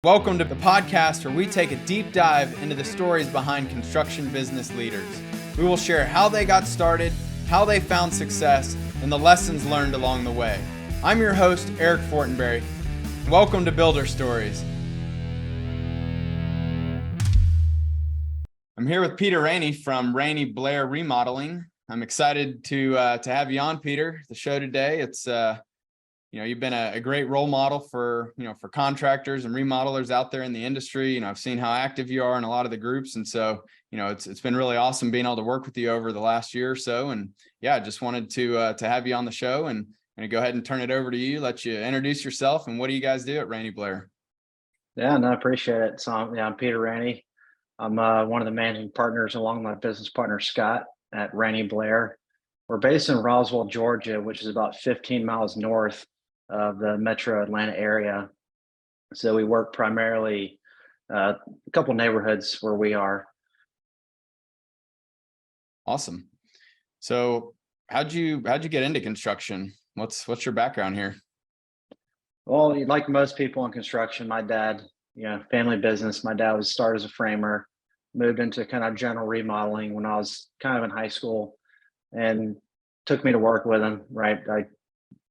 Welcome to the podcast where we take a deep dive into the stories behind construction business leaders. We will share how they got started, how they found success, and the lessons learned along the way. I'm your host, Eric Fortenberry. Welcome to Builder Stories. I'm here with Peter Ranney from Ranney Blair Remodeling. I'm excited to have you on, Peter, the show today. It's you've been a great role model for contractors and remodelers out there in the industry. I've seen how active you are in a lot of the groups. And so, it's been really awesome being able to work with you over the last year or so. And yeah, I just wanted to have you on the show and go ahead and turn it over to you, let you introduce yourself. And what do you guys do at Ranney Blair? Yeah, no, I appreciate it. So I'm Peter Ranney. I'm one of the managing partners along with my business partner, Scott, at Ranney Blair. We're based in Roswell, Georgia, which is about 15 miles north of the metro Atlanta area. So we work primarily a couple neighborhoods where we are. Awesome. So how'd you get into construction? What's your background here? Well, like most people in construction, my dad, family business. My dad was started as a framer, moved into kind of general remodeling when I was kind of in high school, and took me to work with him. Right, I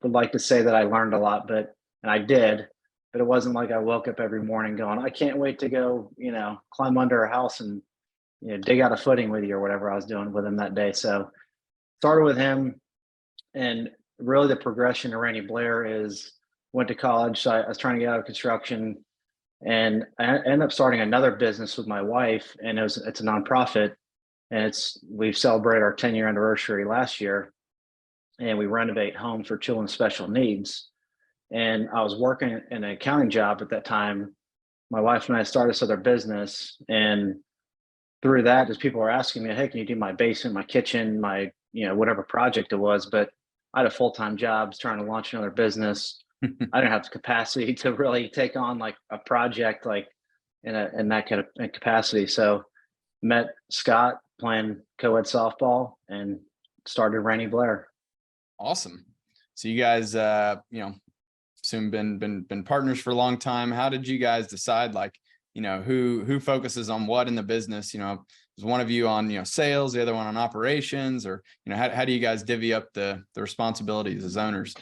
would like to say that I learned a lot, and I did, but it wasn't like I woke up every morning going, I can't wait to go, climb under a house and, dig out a footing with you or whatever I was doing with him that day. So started with him, and really the progression to Ranney Blair is went to college. So I was trying to get out of construction, and I ended up starting another business with my wife, and it's a nonprofit, and we've celebrated our 10-year anniversary last year. And we renovate homes for children with special needs. And I was working in an accounting job at that time. My wife and I started this other business, and through that, just people were asking me, "Hey, can you do my basement, my kitchen, my whatever project it was?" But I had a full-time job trying to launch another business. I didn't have the capacity to really take on like a project like in that kind of capacity. So met Scott playing co-ed softball and started Ranney Blair. Awesome. So you guys, soon been partners for a long time. How did you guys decide, who focuses on what in the business? Is one of you on, sales, the other one on operations, or, how do you guys divvy up the responsibilities as owners?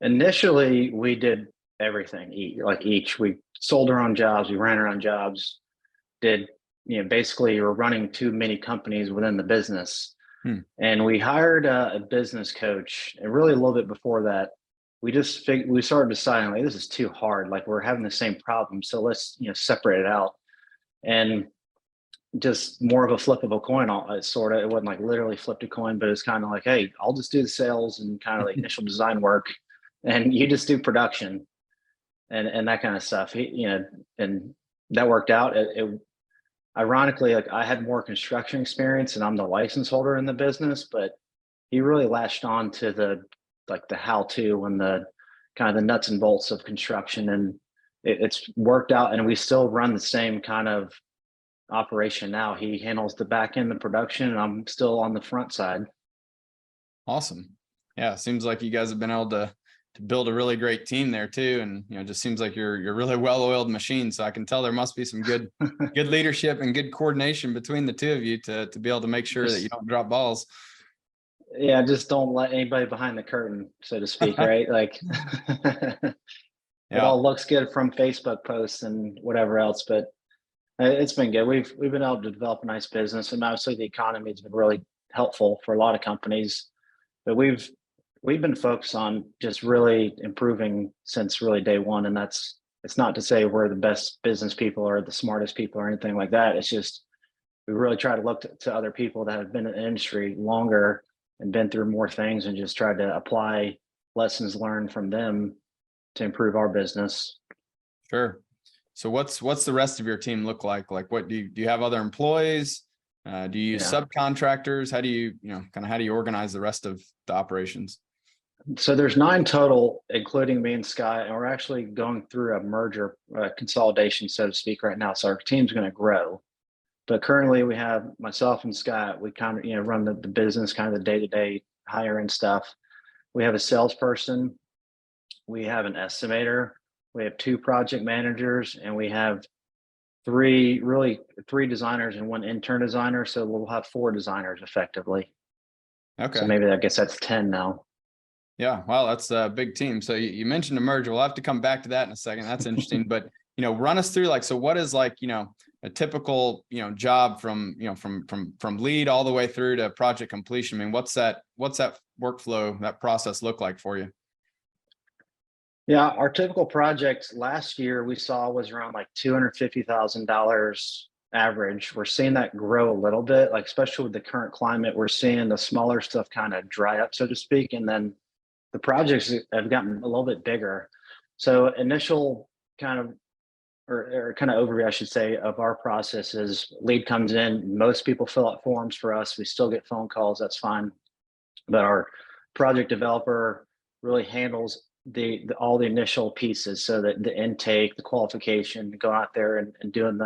Initially, we did everything. We sold our own jobs, we ran our own jobs, basically we're running too many companies within the business. And we hired a business coach, and really a little bit before that, we started deciding like this is too hard. Like we're having the same problem, so let's separate it out. And just more of a flip of a coin. It wasn't like literally flipped a coin, but it's kind of like, hey, I'll just do the sales and kind of like initial design work, and you just do production and that kind of stuff. And that worked out. Ironically, like I had more construction experience and I'm the license holder in the business, but he really latched on to the how-to and the kind of the nuts and bolts of construction. And it's worked out, and we still run the same kind of operation now. He handles the back end of production, and I'm still on the front side. Awesome. Yeah. Seems like you guys have been able to build a really great team there too. And, it just seems like you're really well-oiled machine. So I can tell there must be some good leadership and good coordination between the two of you to be able to make sure that you don't drop balls. Yeah. Just don't let anybody behind the curtain, so to speak. Right. Like it all looks good from Facebook posts and whatever else, but it's been good. We've been able to develop a nice business, and obviously the economy has been really helpful for a lot of companies, but we've been focused on just really improving since really day one. And it's not to say we're the best business people or the smartest people or anything like that. It's just, we really try to look to other people that have been in the industry longer and been through more things, and just try to apply lessons learned from them to improve our business. Sure. So what's the rest of your team look like? Like, what do you have other employees? Do you use subcontractors? How do you, how do you organize the rest of the operations? So there's 9 total, including me and Scott, and we're actually going through a merger consolidation, so to speak, right now. So our team's going to grow, but currently we have myself and Scott. We kind of run the business, kind of the day-to-day hiring stuff. We have a salesperson, we have an estimator, we have 2 project managers, and we have 3 designers and 1 intern designer. So we'll have 4 designers effectively. Okay. So maybe I guess that's 10 now. Yeah. Wow. That's a big team. So you mentioned a merger. We'll have to come back to that in a second. That's interesting. But, run us through so what is a typical, job from, from lead all the way through to project completion? I mean, what's that workflow, that process look like for you? Yeah, our typical project last year we saw was around like $250,000 average. We're seeing that grow a little bit, especially with the current climate. We're seeing the smaller stuff kind of dry up, so to speak, and then the projects have gotten a little bit bigger. So initial kind of or kind of overview, I should say, of our process is lead comes in. Most people fill out forms for us. We still get phone calls. That's fine, but our project developer really handles all the initial pieces, so that the intake, the qualification, going out there and doing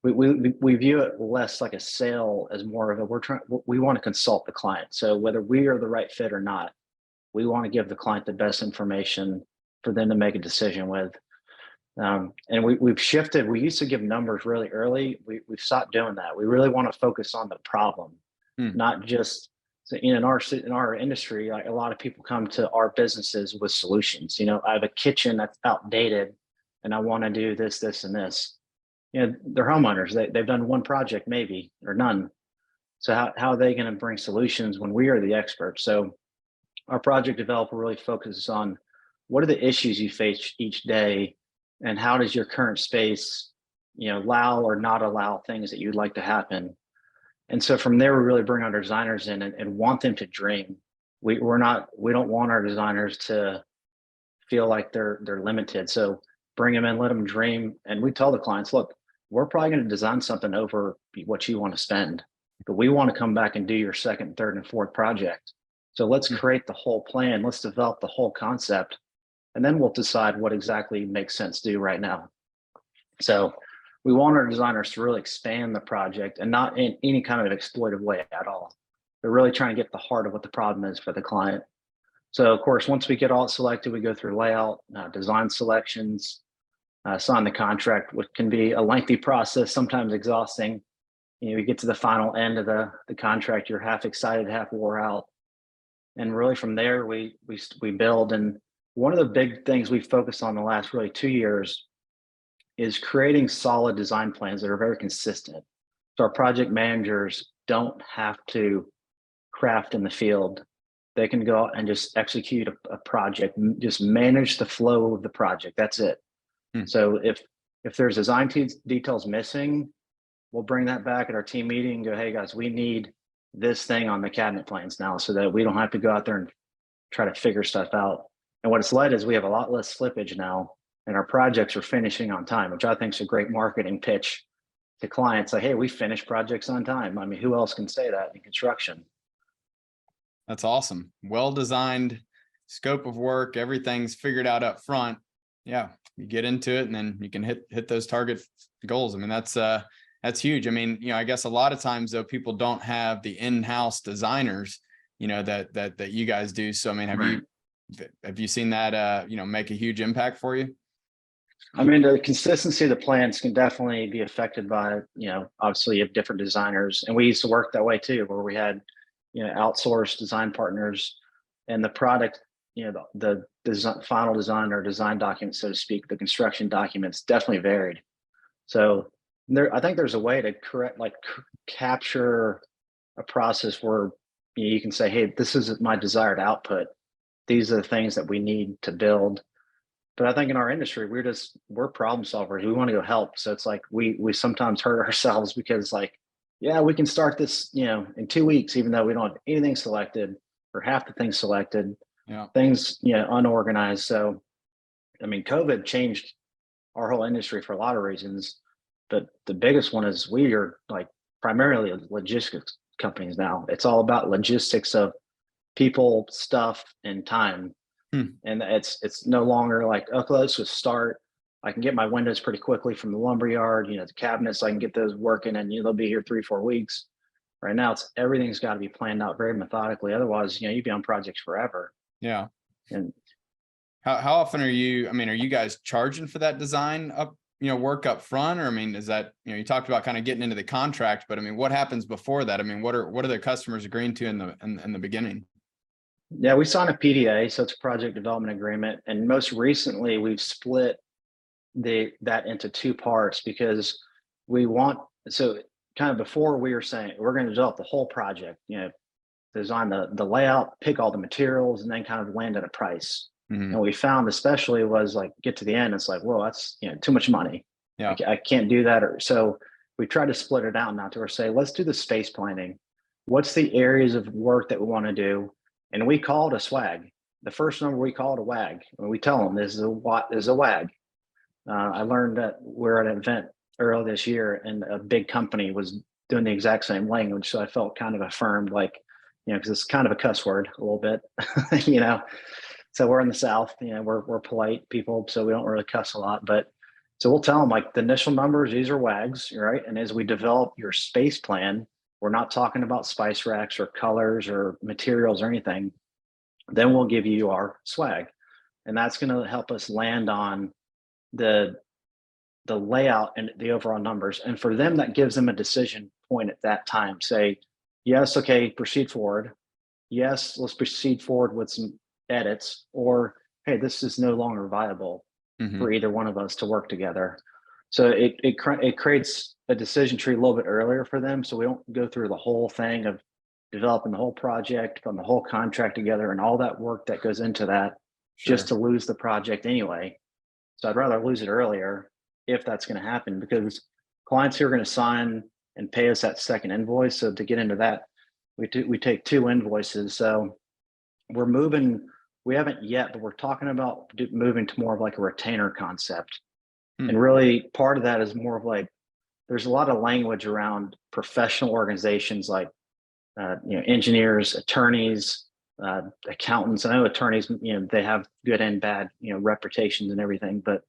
we view it less like a sale as more of we want to consult the client. So whether we are the right fit or not, we want to give the client the best information for them to make a decision with. And we've shifted. We used to give numbers really early. We've stopped doing that. We really want to focus on the problem, not just. So in our industry, a lot of people come to our businesses with solutions. I have a kitchen that's outdated, and I want to do this, this, and this. They're homeowners. They've done one project maybe or none. So how are they going to bring solutions when we are the experts? So our project developer really focuses on what are the issues you face each day, and how does your current space, allow or not allow things that you'd like to happen. And so from there, we really bring our designers in and want them to dream. We don't want our designers to feel like they're limited. So bring them in, let them dream. And we tell the clients, look, we're probably going to design something over what you want to spend, but we want to come back and do your second, third, and fourth project. So let's create the whole plan. Let's develop the whole concept, and then we'll decide what exactly makes sense to do right now. So we want our designers to really expand the project, and not in any kind of exploitive way at all. They're really trying to get the heart of what the problem is for the client. So of course, once we get all selected, we go through layout, design selections, sign the contract, which can be a lengthy process, sometimes exhausting. You get to the final end of the contract, you're half excited, half wore out. And really from there, we build. And one of the big things we've focused on the last really 2 years is creating solid design plans that are very consistent. So our project managers don't have to craft in the field. They can go out and just execute a project, just manage the flow of the project. That's it. So if there's design details missing, we'll bring that back at our team meeting and go, hey guys, we need this thing on the cabinet plans now, so that we don't have to go out there and try to figure stuff out. And what it's led is we have a lot less slippage now, and our projects are finishing on time, which I think is a great marketing pitch to clients. Like, hey, we finish projects on time. I mean, who else can say that in construction? That's awesome. Well-designed scope of work. Everything's figured out up front. Yeah. You get into it, and then you can hit those target goals. I mean, that's huge. I mean, I guess a lot of times though, people don't have the in-house designers, that you guys do. So, I mean, have you seen that, make a huge impact for you? I mean, the consistency of the plans can definitely be affected by, obviously you have different designers, and we used to work that way too, where we had, outsourced design partners, and the product, the final design or design document, so to speak, the construction documents definitely varied. So I think there's a way to capture a process where you can say, hey, this is my desired output. These are the things that we need to build. But I think in our industry, we're problem solvers. We want to go help. So it's like we sometimes hurt ourselves because yeah, we can start this, in 2 weeks, even though we don't have anything selected or half the things selected, things, unorganized. So, I mean, COVID changed our whole industry for a lot of reasons, but the biggest one is we are primarily logistics companies now. It's all about logistics of people, stuff, and time. And it's no longer like, okay, let's just start. I can get my windows pretty quickly from the lumberyard, the cabinets, I can get those working, and they'll be here 3-4 weeks. Right now, everything's got to be planned out very methodically. Otherwise, you'd be on projects forever. Yeah. And How often are you, I mean, are you guys charging for that design up, work up front? Or I mean, is that, you talked about kind of getting into the contract, but I mean, what happens before that? I mean, what are the customers agreeing to in the beginning? Yeah, we signed a PDA, so it's a project development agreement. And most recently we've split that into two parts because we want, so kind of before we were saying we're going to develop the whole project, design the layout, pick all the materials, and then kind of land at a price. Mhm. And what we found especially was like get to the end, it's like, whoa, that's too much money. Yeah. I can't do that. Or so we tried to split it out now to say, let's do the space planning. What's the areas of work that we want to do? And we call it a swag. The first number we call it a WAG. When we tell them this is a WAG. I learned that we're at an event earlier this year, and a big company was doing the exact same language. So I felt kind of affirmed, like, because it's kind of a cuss word a little bit, So we're in the South, we're polite people, so we don't really cuss a lot. But so we'll tell them like the initial numbers, these are WAGs, right? And as we develop your space plan, we're not talking about spice racks or colors or materials or anything. Then we'll give you our swag, and that's going to help us land on the layout and the overall numbers. And for them, that gives them a decision point at that time. Say, yes, okay, proceed forward. Yes, let's proceed forward with some edits, or hey, this is no longer viable Mhm. for either one of us to work together. So it creates a decision tree a little bit earlier for them, so we don't go through the whole thing of developing the whole project, putting the whole contract together, and all that work that goes into that, just Sure. to lose the project anyway. So I'd rather lose it earlier if that's going to happen, because clients who are going to sign and pay us that second invoice. So to get into that, we take two invoices. So we're moving. We haven't yet, but we're talking about moving to more of like a retainer concept. Hmm. And really, part of that is more of like there's a lot of language around professional organizations like engineers, attorneys, accountants. I know attorneys, they have good and bad, reputations and everything, but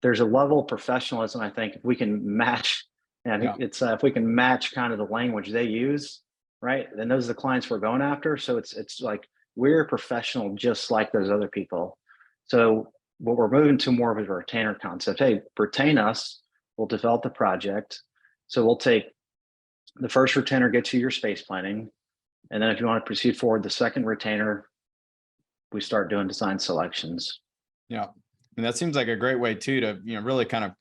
there's a level of professionalism. I think if we can match, and Yeah. it's if we can match kind of the language they use, right? Then those are the clients we're going after. So it's like we're professional, just like those other people. So what we're moving to more of a retainer concept. Hey, retain us. We'll develop the project. So we'll take the first retainer, get you your space planning, and then if you want to proceed forward, the second retainer, we start doing design selections. Yeah. And that seems like a great way too, to, really kind of,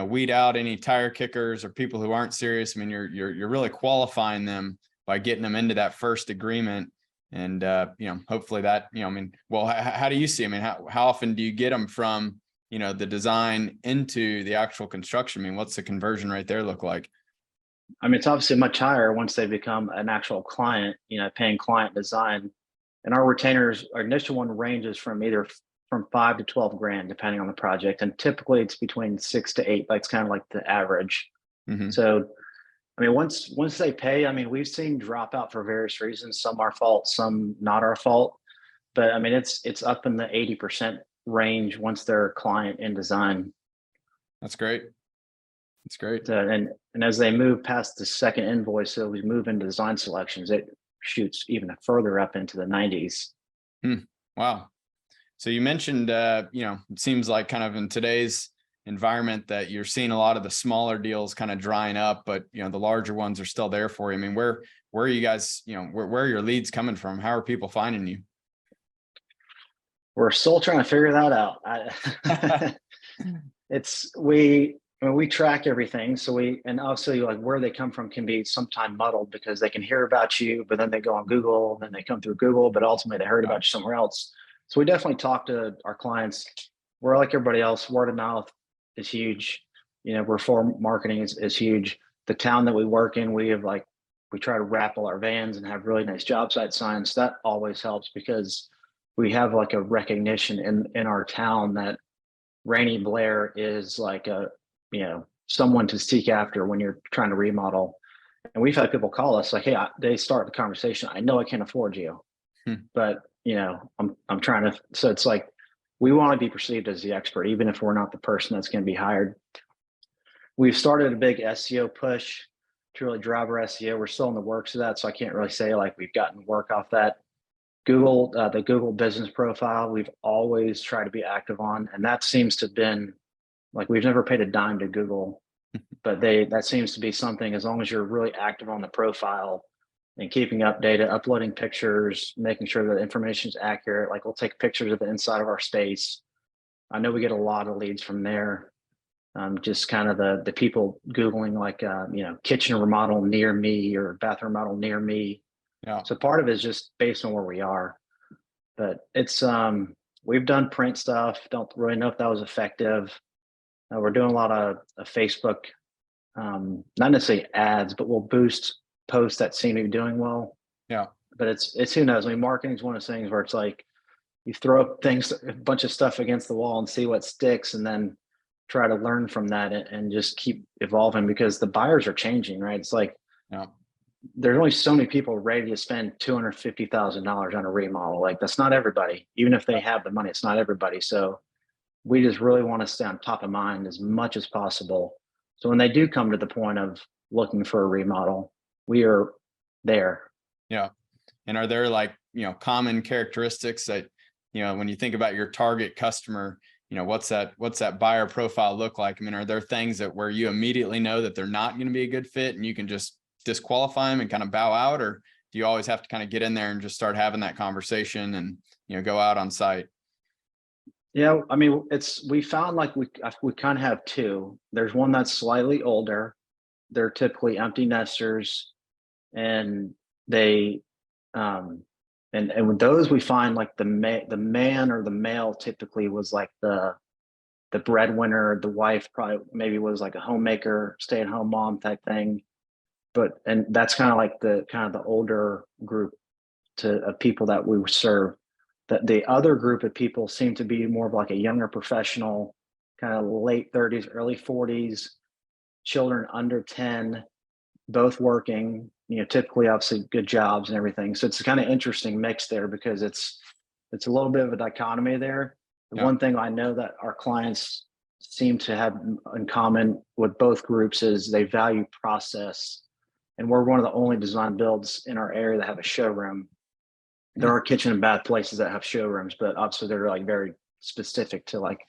weed out any tire kickers or people who aren't serious. I mean, you're really qualifying them by getting them into that first agreement. And, hopefully that, I mean, well, how do you see, I mean, how often do you get them from, the design into the actual construction? I mean, what's the conversion rate there look like? I mean, it's obviously much higher once they become an actual client, paying client design. And our retainers, our initial one ranges from either from 5 to 12 grand, depending on the project. And typically it's between 6 to 8. That's kind of like the average. Mm-hmm. So, I mean, once they pay, I mean, we've seen dropout for various reasons, some our fault, some not our fault. But I mean, it's up in the 80% range once they're a client in design. That's great. That's great. And as they move past the second invoice, so we move into design selections, it shoots even further up into the 90s. Wow. So you mentioned, it seems like kind of in today's environment that you're seeing a lot of the smaller deals kind of drying up, but, the larger ones are still there for you. I mean, where are you guys, where are your leads coming from? How are people finding you? We're still trying to figure that out. We track everything. So and also like where they come from can be sometimes muddled because they can hear about you, but then they go on Google, then they come through Google, but ultimately they heard about you somewhere else. So we definitely talk to our clients. We're like everybody else. Word of mouth is huge. Referral marketing is huge. The town that we work in, we try to raffle our vans and have really nice job site signs. That always helps because we have like a recognition in our town that Ranney Blair is like someone to seek after when you're trying to remodel. And we've had people call us like, hey, they start the conversation. I know I can't afford you, but I'm trying to. So it's like we want to be perceived as the expert, even if we're not the person that's going to be hired. We've started a big SEO push to really drive our SEO. We're still in the works of that, so I can't really say like we've gotten work off that. the Google business profile, we've always tried to be active on, and that seems to have been like, we've never paid a dime to Google, but that seems to be something, as long as you're really active on the profile and keeping up data, uploading pictures, making sure that information is accurate. Like, we'll take pictures of the inside of our space. I know we get a lot of leads from there. Just kind of the people Googling, like, kitchen remodel near me or bathroom remodel near me. Yeah. So part of it is just based on where we are, but it's, we've done print stuff. Don't really know if that was effective. We're doing a lot of Facebook, not necessarily ads, but we'll boost posts that seem to be doing well. Yeah. But it's who knows? I mean, marketing is one of those things where it's like, you throw up a bunch of stuff against the wall and see what sticks, and then try to learn from that and just keep evolving, because the buyers are changing, right? It's like, Yeah. there's only so many people ready to spend $250,000 on a remodel. Like, that's not everybody. Even if they have the money, it's not everybody. So we just really want to stay on top of mind as much as possible. So when they do come to the point of looking for a remodel, we are there. Yeah. And are there, like, common characteristics that, when you think about your target customer, what's that buyer profile look like? I mean, are there things that where you immediately know that they're not going to be a good fit and you can just disqualify them and kind of bow out, or do you always have to kind of get in there and just start having that conversation and go out on site? Yeah, I mean, we found like we kind of have two. There's one that's slightly older. They're typically empty nesters, and they and with those, we find like the man or the male typically was like the breadwinner. The wife probably maybe was like a homemaker, stay-at-home mom type thing. And that's kind of like the older group of people that we serve. That the other group of people seem to be more of like a younger professional, kind of late 30s, early 40s, children under 10, both working, typically obviously good jobs and everything. So it's a kind of interesting mix there, because it's a little bit of a dichotomy there. The Yeah. one thing I know that our clients seem to have in common with both groups is they value process. And we're one of the only design builds in our area that have a showroom. There are kitchen and bath places that have showrooms, but obviously they're like very specific to like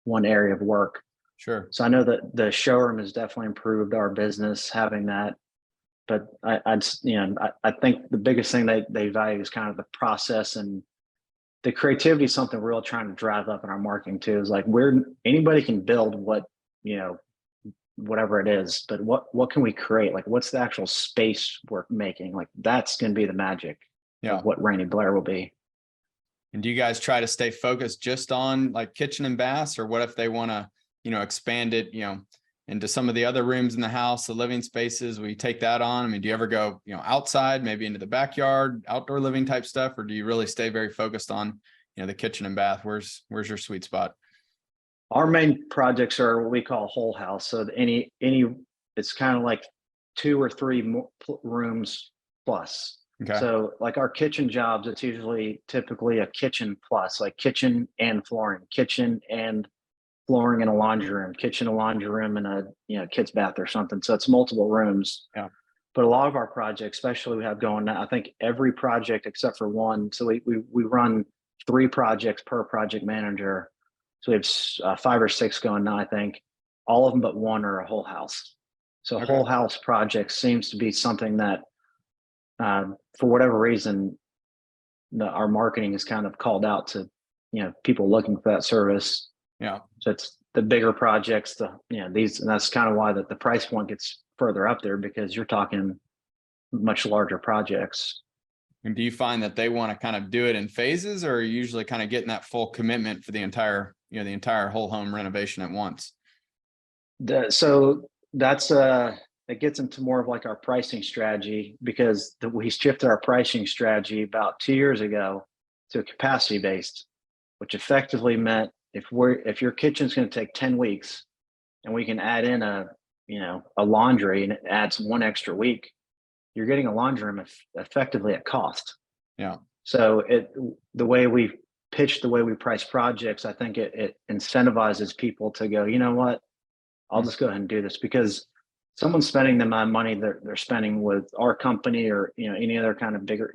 one area of work. Sure. So I know that the showroom has definitely improved our business having that. But I think the biggest thing they value is kind of the process, and the creativity is something we're really trying to drive up in our marketing too. Is like, anybody can build whatever it is, but what can we create? Like, what's the actual space we're making? Like, that's going to be the magic. Yeah. Of what Ranney Blair will be. And do you guys try to stay focused just on like kitchen and baths, or what if they want to, expand it, into some of the other rooms in the house, the living spaces? We take that on. I mean, do you ever go, outside, maybe into the backyard, outdoor living type stuff, or do you really stay very focused on, the kitchen and bath? Where's your sweet spot? Our main projects are what we call whole house. So it's kind of like 2 or 3 rooms plus. Okay. So like our kitchen jobs, it's typically a kitchen plus, like kitchen and flooring in a laundry room, kitchen, a laundry room, and a kid's bath or something. So it's multiple rooms. Yeah. But a lot of our projects, especially we have going now, I think every project except for one. So we run 3 projects per project manager. So we have 5 or 6 going now, I think. All of them but one are a whole house. So Okay. whole house projects seems to be something that, for whatever reason, our marketing is kind of called out to, people looking for that service. Yeah. So it's the bigger projects, these, and that's kind of why the price point gets further up there, because you're talking much larger projects. And do you find that they want to kind of do it in phases, or are you usually kind of getting that full commitment for the entire whole home renovation at once? So that's it gets into more of like our pricing strategy, because we shifted our pricing strategy about 2 years ago to capacity based, which effectively meant if your kitchen's going to take 10 weeks and we can add in a laundry and it adds 1 extra week, you're getting a laundry room effectively at cost. Yeah. So the way we pitch, the way we price projects, I think it incentivizes people to go, you know what, I'll just go ahead and do this, because someone's spending the amount of money they're spending with our company or, any other kind of bigger,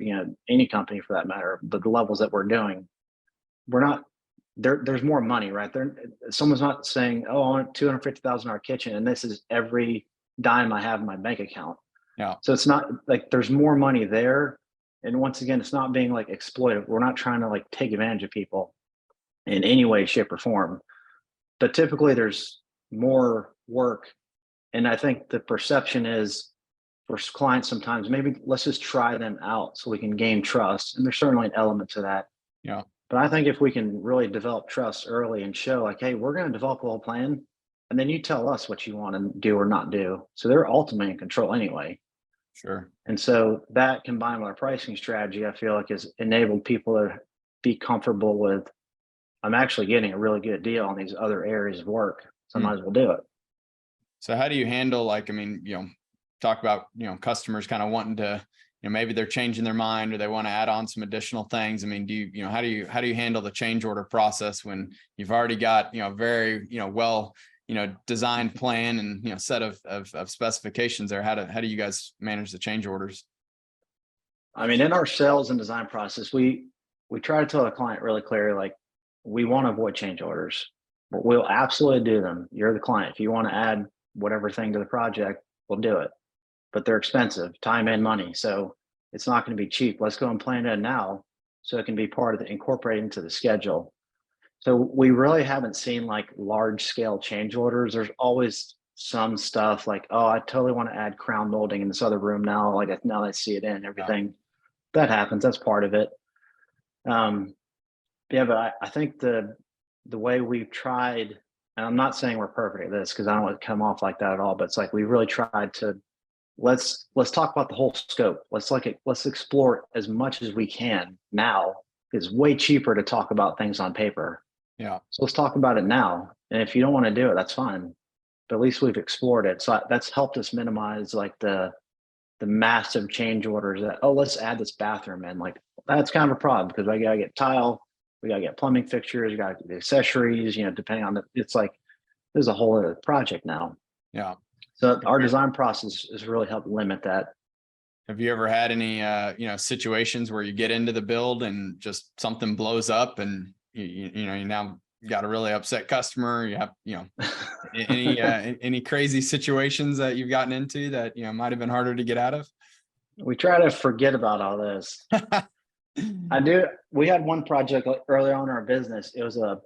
any company for that matter, but the levels that we're doing, we're not there's more money, right? Someone's not saying, oh, I want $250,000 kitchen and this is every dime I have in my bank account. Yeah. So it's not like there's more money there. And once again, it's not being like exploitive. We're not trying to like take advantage of people in any way, shape, or form. But typically there's more work. And I think the perception is for clients sometimes, maybe let's just try them out so we can gain trust. And there's certainly an element to that. Yeah. But I think if we can really develop trust early and show like, hey, we're going to develop a whole plan, and then you tell us what you want to do or not do. So they're ultimately in control anyway. Sure. And so that combined with our pricing strategy, I feel like has enabled people to be comfortable with, I'm actually getting a really good deal on these other areas of work. So I might as well do it. So how do you handle, like, I mean, talk about, customers kind of wanting to, maybe they're changing their mind or they want to add on some additional things. I mean, how do you handle the change order process when you've already got, very, well, designed plan and, set of specifications there? How do you guys manage the change orders? I mean, in our sales and design process, we try to tell the client really clearly, like, we want to avoid change orders. We'll absolutely do them. You're the client. If you want to add whatever thing to the project, we'll do it. But they're expensive, time and money. So it's not going to be cheap. Let's go and plan it now so it can be part of the incorporated into the schedule. So we really haven't seen like large scale change orders. There's always some stuff like, oh, I totally want to add crown molding in this other room now. Like now I see it in everything. That happens. That's part of it. Yeah, but I think the way we've tried, and I'm not saying we're perfect at this because I don't want to come off like that at all, but it's like we really tried to let's talk about the whole scope. Let's explore as much as we can now. It's way cheaper to talk about things on paper. Yeah. So let's talk about it now. And if you don't want to do it, that's fine. But at least we've explored it. So that's helped us minimize like the massive change orders that, oh, let's add this bathroom in. Like that's kind of a problem because I gotta get tile, we gotta get plumbing fixtures, you gotta get the accessories, depending on it's like there's a whole other project now. Yeah. So our design process has really helped limit that. Have you ever had any, situations where you get into the build and just something blows up and you now got a really upset customer? You have, any crazy situations that you've gotten into that, might've been harder to get out of? We try to forget about all this. We had one project early on in our business. It was a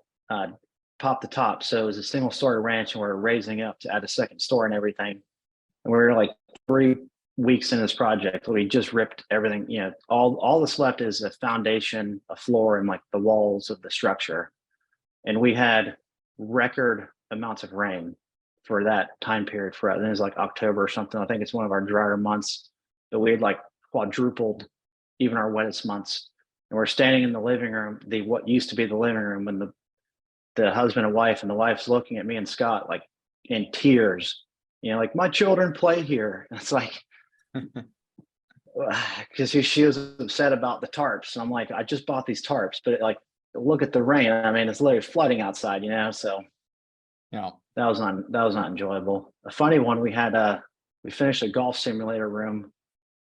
pop the top. So it was a single story ranch and we're raising up to add a second story and everything. And we were like 3 weeks into this project. We just ripped everything, all that's left is a foundation, a floor, and like the walls of the structure. And we had record amounts of rain for that time period for it. And it was like October or something. I think it's one of our drier months, but we had like quadrupled even our wettest months. And we're standing in the living room, what used to be the living room, when the husband and wife, and the wife's looking at me and Scott like in tears, like my children play here. And it's like, because she was upset about the tarps. And I'm like, I just bought these tarps, but look at the rain. I mean, it's literally flooding outside, so Yeah. that was not enjoyable. A funny one, we finished a golf simulator room,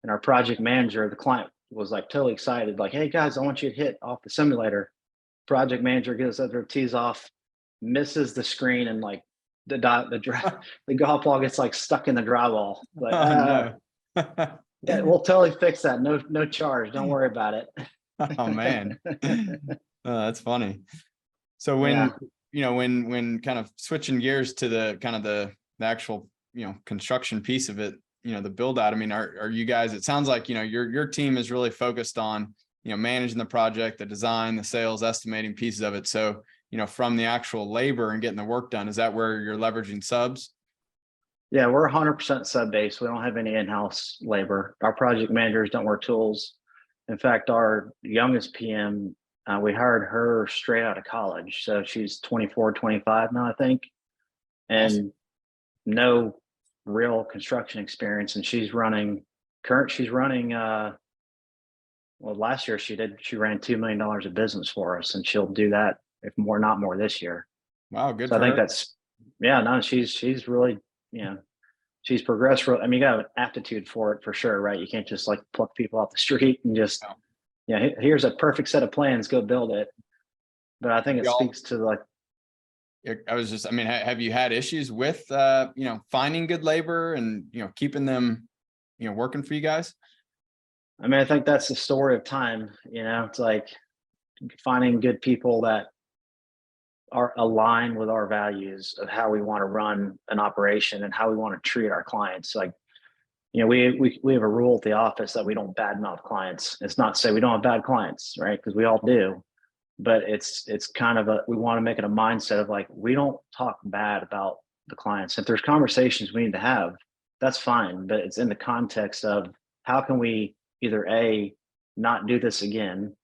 and our project manager, the client was like totally excited, like, hey guys, I want you to hit off the simulator. Project manager gets up there, tees off, misses the screen, and like the golf ball gets like stuck in the drywall. Like, no. Yeah, we'll totally fix that. No charge. Don't worry about it. Oh man. Oh, that's funny. So when when kind of switching gears to the kind of the actual construction piece of it, the build out, I mean, are you guys, it sounds like your team is really focused on managing the project, the design, the sales, estimating pieces of it. So from the actual labor and getting the work done, is that where you're leveraging subs? Yeah, we're 100% sub-based. We don't have any in-house labor. Our project managers don't work tools. In fact, our youngest PM, we hired her straight out of college. So she's 24, 25 now, I think, and awesome. No real construction experience. And she's running, well, last year she ran $2 million of business for us, and she'll do that, if not more this year. Wow. Good. So I think that's, yeah, no, she's really, she's progressed. I mean, you got an aptitude for it for sure, right? You can't just like pluck people off the street and just, No. yeah, here's a perfect set of plans, go build it. But I think it Y'all, speaks to like, I was just, I mean, have you had issues with, finding good labor and, keeping them, working for you guys? I mean, I think that's the story of time. It's like finding good people that are aligned with our values of how we want to run an operation and how we want to treat our clients. Like, we have a rule at the office that we don't badmouth clients. It's not to say we don't have bad clients, right? Because we all do. But it's kind of we want to make it a mindset of like, we don't talk bad about the clients. If there's conversations we need to have, that's fine. But it's in the context of how can we either not do this again,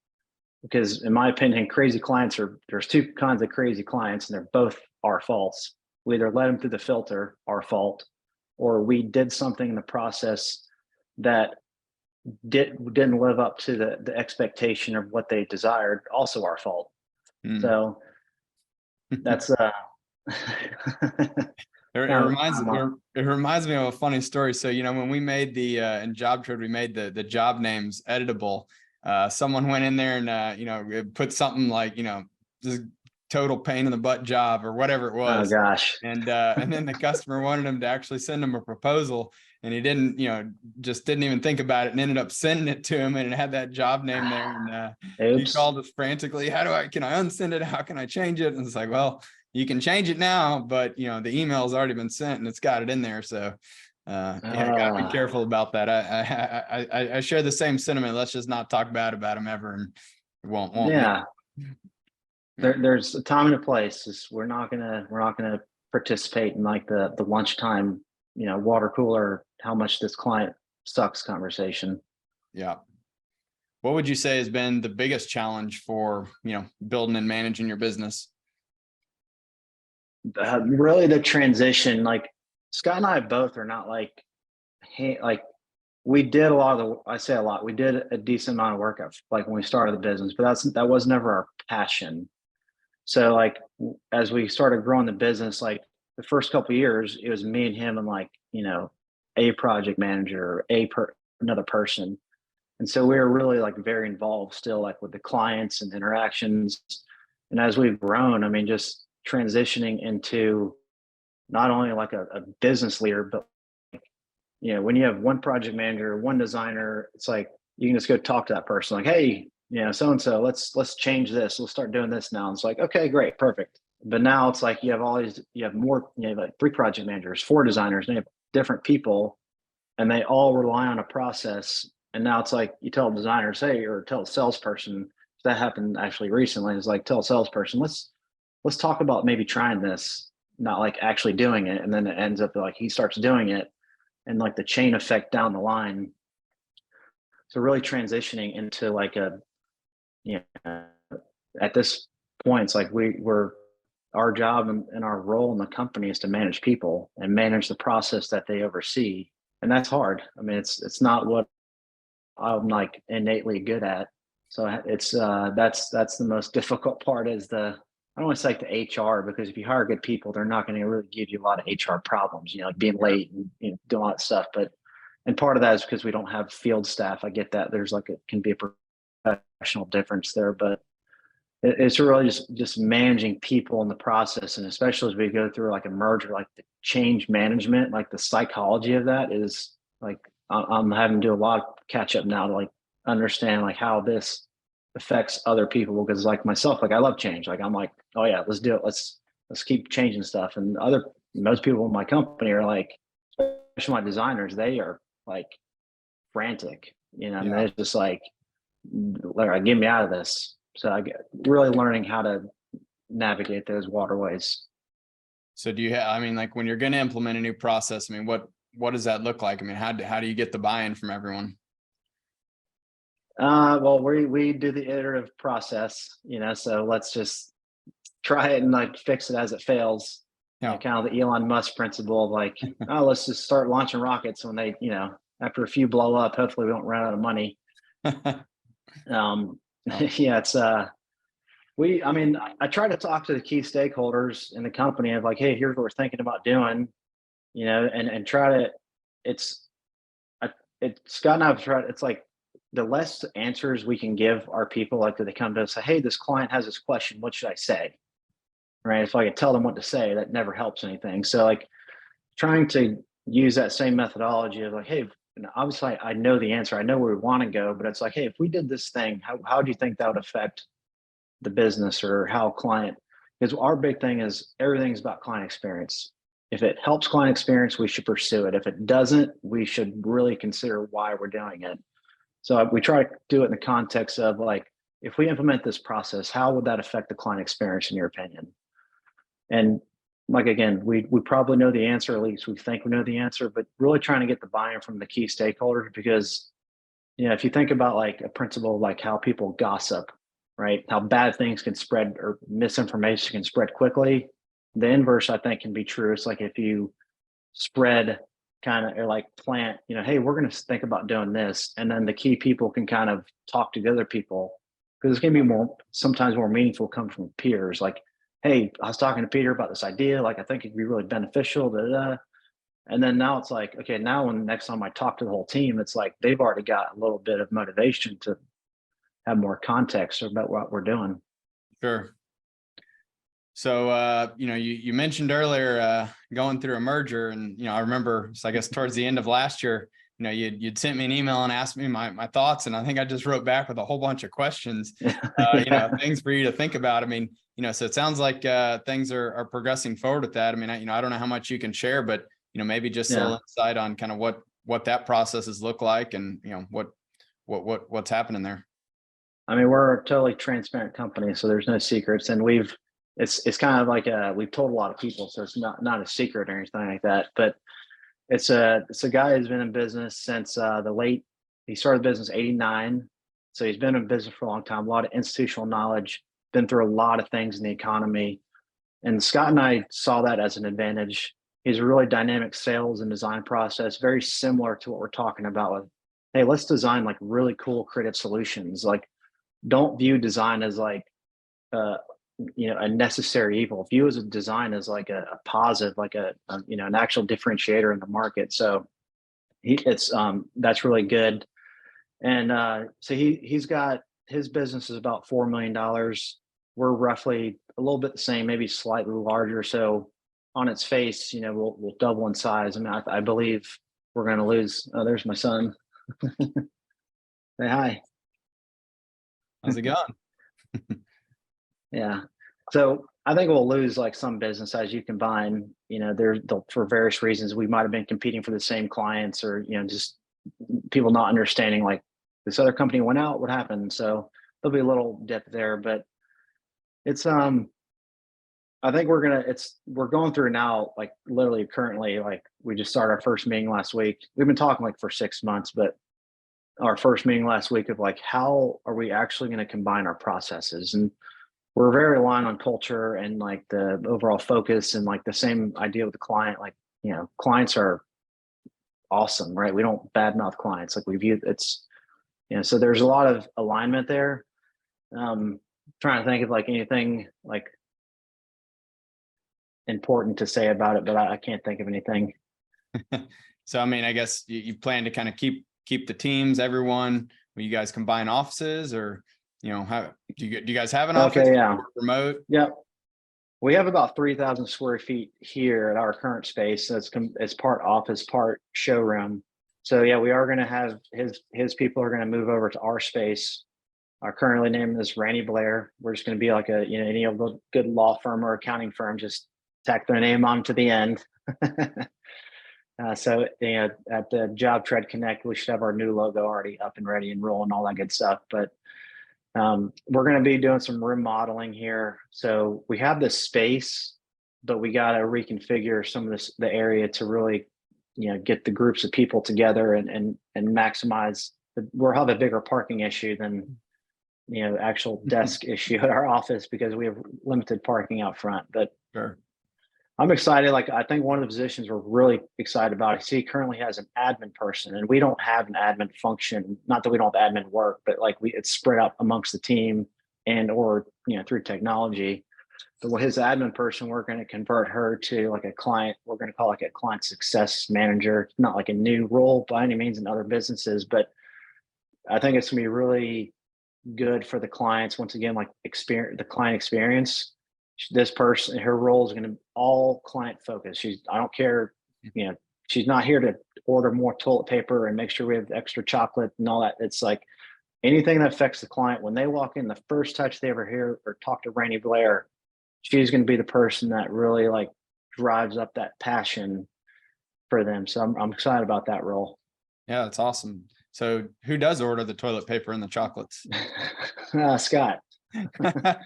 because in my opinion, there's two kinds of crazy clients and they're both our faults. We either let them through the filter, our fault, or we did something in the process that didn't live up to the expectation of what they desired, also our fault. So that's It reminds me of a funny story. So, when we made in Job Trade, we made the job names editable. Someone went in there and, put something like, just total pain in the butt job or whatever it was. Oh gosh. And then the customer wanted him to actually send him a proposal, and he didn't, just didn't even think about it and ended up sending it to him, and it had that job name there. And he called us frantically. Can I unsend it? How can I change it? And it's like, well, you can change it now, but the email's already been sent and it's got it in there. So gotta be careful about that. I share the same sentiment. Let's just not talk bad about them ever, and it won't. Yeah. There's a time and a place. We're not gonna participate in like the lunchtime, water cooler, how much this client sucks conversation. Yeah. What would you say has been the biggest challenge for, building and managing your business? Really the transition. Like Scott and I both are not like, hey, like we did we did a decent amount of work like when we started the business, but that was never our passion. So like as we started growing the business, like the first couple of years, it was me and him and like, a project manager, another person. And so we were really like very involved still like with the clients and interactions. And as we've grown, I mean, just transitioning into not only like a business leader, but when you have one project manager, one designer, it's like you can just go talk to that person like, hey, so and so, let's change this. Let's start doing this now. And it's like, okay, great, perfect. But now it's like you have like 3 project managers, 4 designers, and you have different people, and they all rely on a process. And now it's like you tell a designer, or tell a salesperson. That happened actually recently. It's like tell a salesperson, let's talk about maybe trying this, not like actually doing it. And then it ends up like he starts doing it, and like the chain effect down the line. So really transitioning into like at this point, it's like our job and our role in the company is to manage people and manage the process that they oversee. And that's hard. I mean, it's not what I'm like innately good at. So it's that's the most difficult part is I don't want to say like the HR, because if you hire good people, they're not going to really give you a lot of HR problems, like being late and doing all that stuff. And part of that is because we don't have field staff. I get that there's it can be a professional difference there, but it's really just managing people in the process. And especially as we go through like a merger, like the change management, like the psychology of that is like, I'm having to do a lot of catch up now to like understand like how this affects other people. Because like myself, like I love change. Like I'm like, oh yeah, let's do it. Let's keep changing stuff. And most people in my company are like, especially my designers, they are like frantic, and they're just like, get me out of this. So I get really learning how to navigate those waterways. So do you have, I mean, like when you're going to implement a new process, I mean, what does that look like? I mean, how do you get the buy-in from everyone? Well, we do the iterative process, so let's just try it and like fix it as it fails. Yeah. Kind of the Elon Musk principle of like, oh, let's just start launching rockets when they, after a few blow up, hopefully we don't run out of money. Yeah, it's I try to talk to the key stakeholders in the company of like, hey, here's what we're thinking about doing. and try to, it's, Scott and I've tried, it's like the less answers we can give our people, like that they come to us say, hey, this client has this question, what should I say? Right. If I could tell them what to say, that never helps anything. So like trying to use that same methodology of like, hey, obviously I know the answer, I know where we want to go, but it's like, hey, if we did this thing, how do you think that would affect the business or how client, because our big thing is everything's about client experience. If it helps client experience, we should pursue it. If it doesn't, we should really consider why we're doing it. So we try to do it in the context of like, if we implement this process, how would that affect the client experience in your opinion? And like, again, we probably know the answer, at least we think we know the answer, but really trying to get the buy-in from the key stakeholders, because, if you think about like a principle, like how people gossip, right? How bad things can spread or misinformation can spread quickly. The inverse, I think, can be true. It's like if you spread kind of or like plant, hey, we're going to think about doing this. And then the key people can kind of talk to the other people, because it's going to be sometimes more meaningful come from peers. Like, hey, I was talking to Peter about this idea. Like, I think it'd be really beneficial. And then now it's like, okay, now when next time I talk to the whole team, it's like they've already got a little bit of motivation to have more context about what we're doing. Sure. So, you mentioned earlier going through a merger, and, I remember, so I guess towards the end of last year, you'd sent me an email and asked me my thoughts. And I think I just wrote back with a whole bunch of questions, things for you to think about. I mean, so it sounds like things are progressing forward with that. I mean, I don't know how much you can share, but, maybe just a little insight on kind of what that process has looked like and, what's happening there. I mean, we're a totally transparent company, so there's no secrets. And it's kind of like we've told a lot of people, so it's not a secret or anything like that. But it's a guy who's been in business since he started business 89. So he's been in business for a long time, a lot of institutional knowledge, been through a lot of things in the economy. And Scott and I saw that as an advantage. He's a really dynamic sales and design process, very similar to what we're talking about with, hey, let's design like really cool creative solutions. Like, don't view design as like a necessary evil. View as a design as like a positive, like an actual differentiator in the market. So that's really good. And so he's got, his business is about $4 million. We're roughly a little bit the same, maybe slightly larger. So on its face, we'll double in size. I mean, I believe we're going to lose. Oh, there's my son. Say hi. How's it going? Yeah. So I think we'll lose like some business as you combine, for various reasons. We might have been competing for the same clients, or, just people not understanding like this other company went out, what happened? So there'll be a little dip there, but it's, I think we're going through now, like literally currently, like we just started our first meeting last week. We've been talking like for 6 months, but our first meeting last week of like, how are we actually going to combine our processes? And we're very aligned on culture and like the overall focus, and like the same idea with the client. Like, clients are awesome, right? We don't badmouth clients. Like we view it's, so there's a lot of alignment there. Trying to think of like anything like important to say about it, but I can't think of anything. So, I mean, I guess you plan to kind of keep the teams, everyone, will you guys combine offices, or, how do you guys have an office? Okay. Yeah. Remote? Yep. We have about 3,000 square feet here at our current space. So it's part office, part showroom. So yeah, we are going to have his people are going to move over to our space. Our currently name is Ranney Blair. We're just going to be like any of the good law firm or accounting firm, just tack their name on to the end. So at the Job Tread Connect, we should have our new logo already up and ready and rolling, all that good stuff. But we're going to be doing some remodeling here. So we have this space, but we got to reconfigure some of the area to really, get the groups of people together and maximize. We'll have a bigger parking issue than, actual desk issue at our office, because we have limited parking out front. But Sure. I'm excited. Like, I think one of the positions we're really excited about is he currently has an admin person, and we don't have an admin function. Not that we don't have admin work, but like it's spread out amongst the team and or through technology. But with his admin person, we're going to convert her to like a client. We're going to call like a client success manager. It's not like a new role by any means in other businesses, but I think it's going to be really good for the clients. Once again, like the client experience. This person, her role is going to be all client focused. I don't care, she's not here to order more toilet paper and make sure we have extra chocolate and all that. It's like anything that affects the client. When they walk in, the first touch they ever hear or talk to Ranney Blair, she's going to be the person that really like drives up that passion for them. So I'm excited about that role. Yeah, that's awesome. So who does order the toilet paper and the chocolates? Scott. Yeah,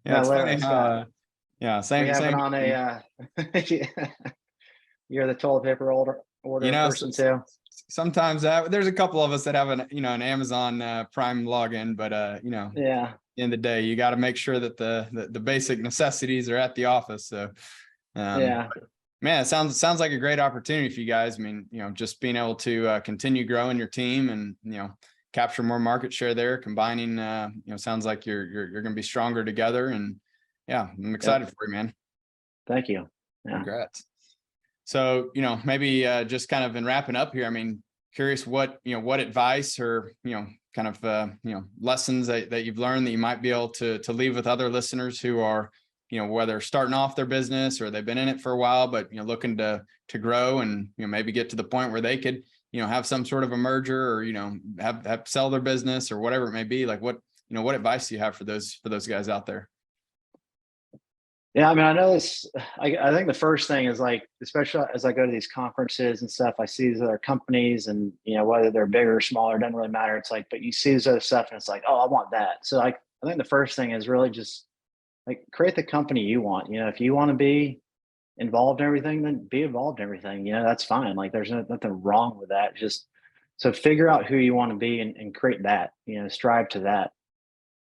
it's funny how, same. It on a, you're the toilet paper order person too. Sometimes there's a couple of us that have an Amazon Prime login, but yeah. In the day, you got to make sure that the basic necessities are at the office. So, yeah, man, it sounds like a great opportunity for you guys. I mean, just being able to continue growing your team and capture more market share there, combining. Sounds like you're going to be stronger together, and yeah, I'm excited for you, man. Thank you. Yeah. Congrats. So, maybe just kind of in wrapping up here, I mean, curious what advice or kind of lessons that you've learned that you might be able to leave with other listeners who are whether starting off their business or they've been in it for a while, but looking to grow and maybe get to the point where they could have some sort of a merger or have sell their business or whatever it may be. Like what advice do you have for those guys out there? Yeah, I mean, I know this. I think the first thing is like, especially as I go to these conferences and stuff, I see these other companies, and whether they're bigger or smaller, it doesn't really matter. It's like, but you see this other stuff, and it's like, oh, I want that. So like, I think the first thing is really just like create the company you want. If you want to be involved in everything, then be involved in everything. That's fine. Like, there's nothing wrong with that. Just so figure out who you want to be and create that. Strive to that.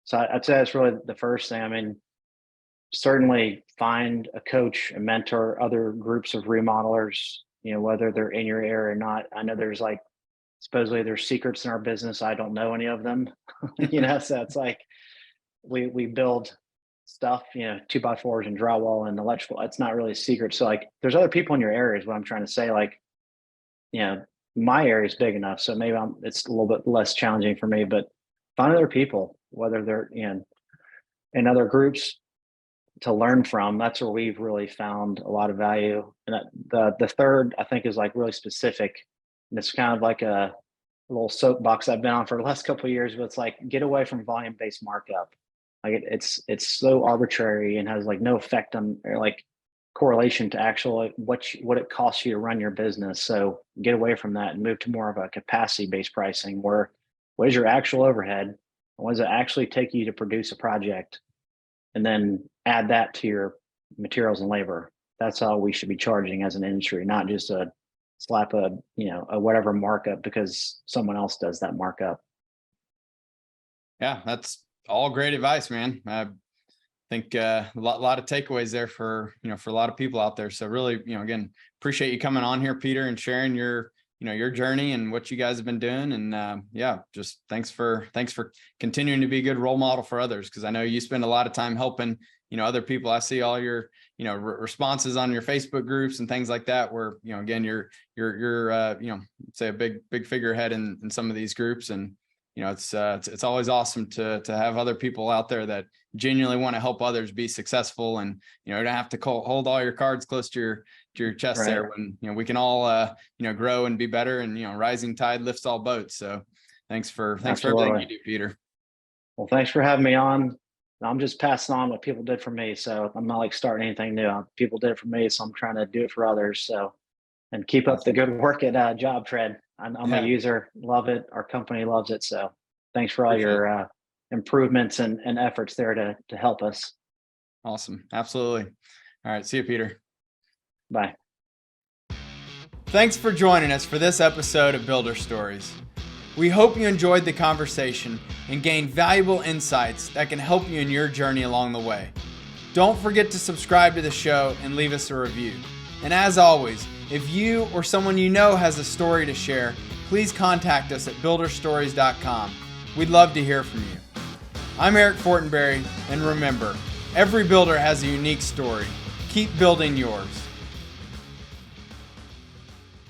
So I'd say that's really the first thing. I mean, certainly find a coach, a mentor, other groups of remodelers, whether they're in your area or not. I know there's like, supposedly there's secrets in our business. I don't know any of them, so it's like, we build stuff, 2x4s and drywall and electrical. It's not really a secret. So like, there's other people in your area is what I'm trying to say. Like, my area is big enough, so maybe it's a little bit less challenging for me, but find other people, whether they're in other groups, to learn from. That's where we've really found a lot of value. And the third, I think, is like really specific, and it's kind of like a little soapbox I've been on for the last couple of years, but it's like, get away from volume-based markup. Like it's so arbitrary and has like no effect on, or like correlation to actual what it costs you to run your business. So get away from that and move to more of a capacity-based pricing, where what is your actual overhead and what does it actually take you to produce a project, and then add that to your materials and labor. That's how we should be charging as an industry, not just slap a whatever markup because someone else does that markup. Yeah, that's all great advice, man. I think a lot of takeaways there for a lot of people out there. So really, again, appreciate you coming on here, Peter, and sharing your journey and what you guys have been doing. And just thanks for continuing to be a good role model for others, because I know you spend a lot of time helping other people. I see all your responses on your Facebook groups and things like that, where again you're say a big figurehead in some of these groups. And it's always awesome to have other people out there that genuinely want to help others be successful, and you don't have to hold all your cards close to your chest. Right there, when we can all grow and be better, and rising tide lifts all boats. So thanks for everything you do, Peter. Well, thanks for having me on. I'm just passing on what people did for me, so I'm not like starting anything new. People did it for me, so I'm trying to do it for others. So, and keep up the good work at Job Tread. I'm a user, love it. Our company loves it. So thanks for all your improvements and efforts there to help us. Awesome. Absolutely. All right. See you, Peter. Bye. Thanks for joining us for this episode of Builder Stories. We hope you enjoyed the conversation and gained valuable insights that can help you in your journey along the way. Don't forget to subscribe to the show and leave us a review. And as always, if you or someone you know has a story to share, please contact us at builderstories.com. We'd love to hear from you. I'm Eric Fortenberry, and remember, Every builder has a unique story. Keep building yours.